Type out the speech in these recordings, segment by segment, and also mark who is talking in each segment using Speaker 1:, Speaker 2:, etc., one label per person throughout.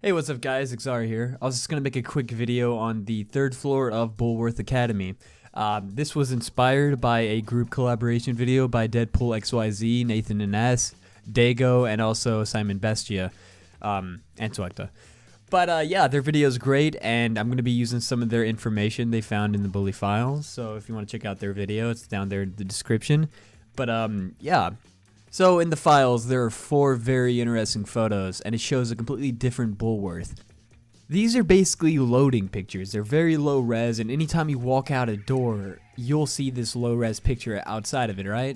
Speaker 1: Hey, what's up guys, Xar here. I was just going to make a quick video on the third floor of Bullworth Academy. This was inspired by a group collaboration video by Deadpoolxyz, TheNathanNS, Dego, and also SimonBestia, and Swegta. But yeah, their video is great, and I'm going to be using some of their information they found in the bully files. So if you want to check out their video, it's down there in the description. But yeah. So in the files, there are 4 very interesting photos, and it shows a completely different Bullworth. These are basically loading pictures. They're very low res, and anytime you walk out a door, you'll see this low res picture outside of it, right?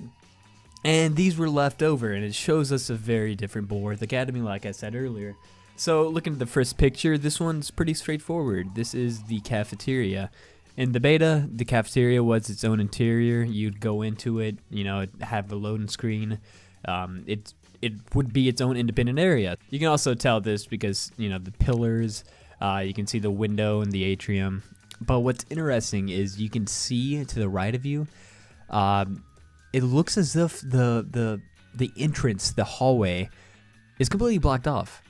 Speaker 1: And these were left over, and it shows us a very different Bullworth Academy, like I said earlier. So looking at the first picture, this one's pretty straightforward. This is the cafeteria. In the beta, the cafeteria was its own interior. You'd go into it, you know, have a loading screen. It would be its own independent area. You can also tell this because, you know, the pillars, you can see the window and the atrium. But what's interesting is you can see to the right of you, it looks as if the entrance, the hallway, is completely blocked off.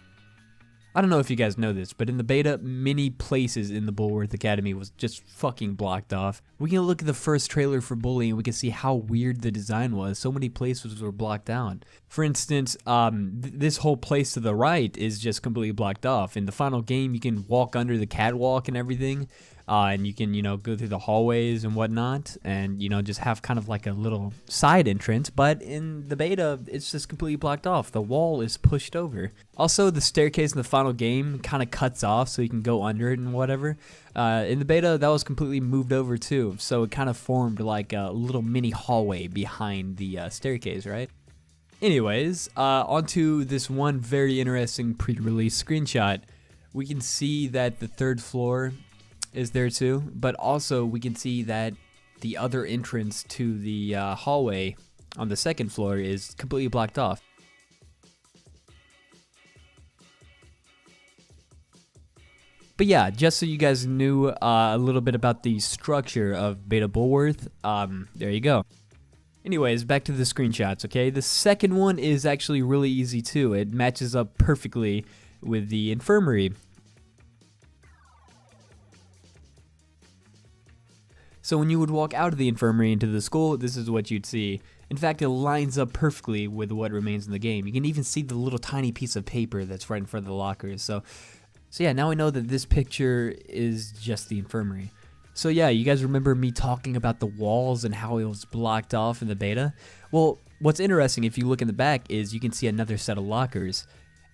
Speaker 1: I don't know if you guys know this, but in the beta, many places in the Bullworth Academy was just fucking blocked off. We can look at the first trailer for Bully and we can see how weird the design was. So many places were blocked out. For instance, this whole place to the right is just completely blocked off. In the final game, you can walk under the catwalk and everything. And you can, you know, go through the hallways and whatnot, and, you know, just have kind of like a little side entrance. But in the beta, it's just completely blocked off. The wall is pushed over. Also, the staircase in the final game kind of cuts off so you can go under it and whatever. In the beta, that was completely moved over too. So it kind of formed like a little mini hallway behind the staircase, right? Anyways, onto this one very interesting pre-release screenshot. We can see that the third floor is there too, but also we can see that the other entrance to the hallway on the second floor is completely blocked off. But yeah, just so you guys knew a little bit about the structure of Beta Bullworth, there you go. Anyways, back to the screenshots, okay? The second one is actually really easy too. It matches up perfectly with the infirmary. So when you would walk out of the infirmary into the school, this is what you'd see. In fact, it lines up perfectly with what remains in the game. You can even see the little tiny piece of paper that's right in front of the lockers. So yeah, now we know that this picture is just the infirmary. So yeah, you guys remember me talking about the walls and how it was blocked off in the beta? Well, what's interesting if you look in the back is you can see another set of lockers.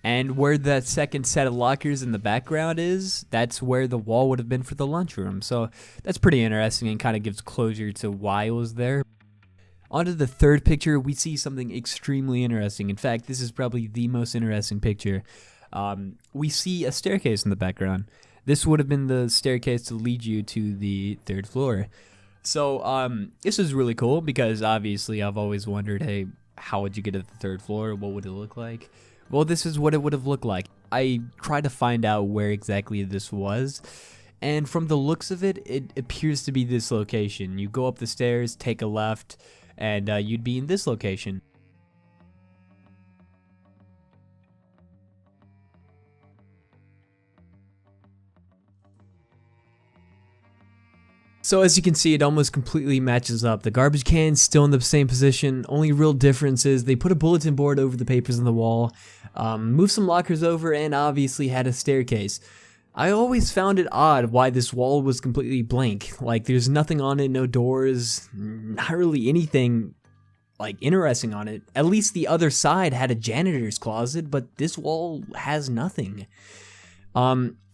Speaker 1: And where that second set of lockers in the background is, that's where the wall would have been for the lunchroom. So that's pretty interesting and kind of gives closure to why it was there. On to the third picture, we see something extremely interesting. In fact, this is probably the most interesting picture. We see a staircase in the background. This would have been the staircase to lead you to the third floor. So this is really cool because obviously I've always wondered, hey, how would you get to the third floor? What would it look like? Well, this is what it would have looked like. I tried to find out where exactly this was, and from the looks of it, it appears to be this location. You go up the stairs, take a left, and you'd be in this location. So as you can see, it almost completely matches up. The garbage can's still in the same position. Only real difference is they put a bulletin board over the papers on the wall, moved some lockers over, and obviously had a staircase. I always found it odd why this wall was completely blank. Like, there's nothing on it, no doors, not really anything like interesting on it. At least the other side had a janitor's closet, but this wall has nothing.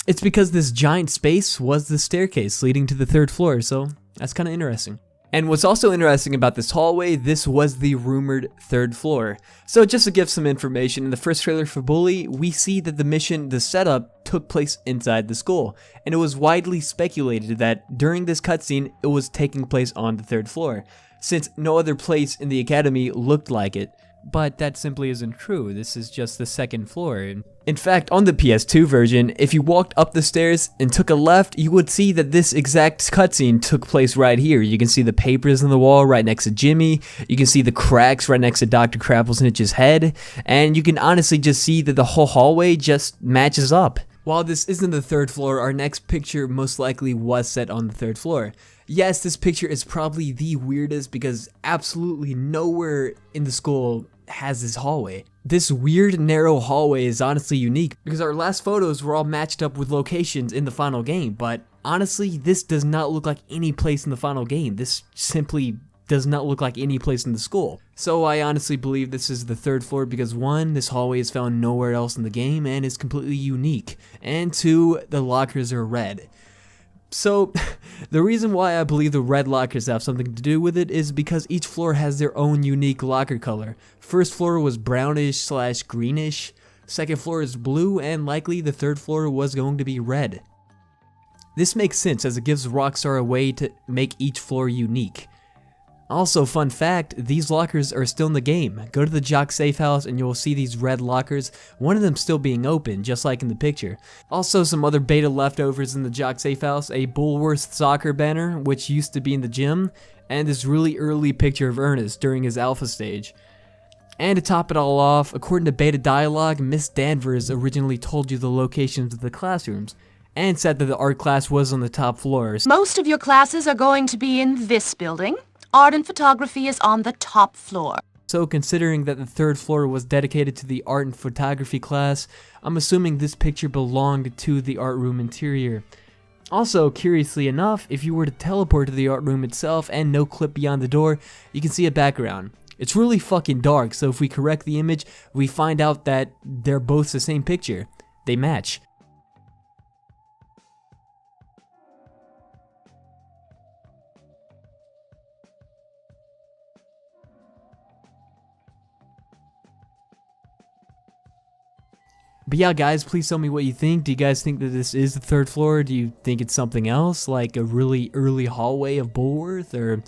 Speaker 1: It's because this giant space was the staircase leading to the third floor, so that's kind of interesting. And what's also interesting about this hallway, this was the rumored third floor. So just to give some information, in the first trailer for Bully, we see that the mission, the setup, took place inside the school. And it was widely speculated that during this cutscene, it was taking place on the third floor, since no other place in the academy looked like it. But that simply isn't true. This is just the second floor. In fact, on the PS2 version, if you walked up the stairs and took a left, you would see that this exact cutscene took place right here. You can see the papers on the wall right next to Jimmy. You can see the cracks right next to Dr. Crapplesnitch's head. And you can honestly just see that the whole hallway just matches up. While this isn't the third floor, our next picture most likely was set on the third floor. Yes, this picture is probably the weirdest because absolutely nowhere in the school has this hallway. This weird narrow hallway is honestly unique because our last photos were all matched up with locations in the final game, but honestly this does not look like any place in the final game. This simply does not look like any place in the school. So I honestly believe this is the third floor because 1, this hallway is found nowhere else in the game and is completely unique, and 2, the lockers are red. So, the reason why I believe the red lockers have something to do with it is because each floor has their own unique locker color. First floor was brownish / greenish, second floor is blue, and likely the third floor was going to be red. This makes sense as it gives Rockstar a way to make each floor unique. Also, fun fact, these lockers are still in the game. Go to the Jock safe house and you'll see these red lockers, one of them still being open, just like in the picture. Also, some other beta leftovers in the Jock safe house, a Bullworth soccer banner, which used to be in the gym, and this really early picture of Ernest during his alpha stage. And to top it all off, according to beta dialogue, Miss Danvers originally told you the locations of the classrooms, and said that the art class was on the top floors.
Speaker 2: Most of your classes are going to be in this building. Art and photography is on the top floor.
Speaker 1: So considering that the third floor was dedicated to the art and photography class, I'm assuming this picture belonged to the art room interior. Also, curiously enough, if you were to teleport to the art room itself and no clip beyond the door, you can see a background. It's really fucking dark, so if we correct the image, we find out that they're both the same picture. They match. But yeah, guys, please tell me what you think. Do you guys think that this is the third floor? Do you think it's something else, like a really early hallway of Bullworth, or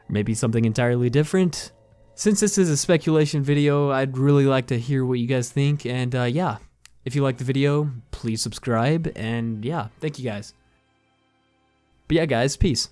Speaker 1: maybe something entirely different? Since this is a speculation video, I'd really like to hear what you guys think, and yeah, if you liked the video, please subscribe, and yeah, thank you guys. But yeah, guys, peace.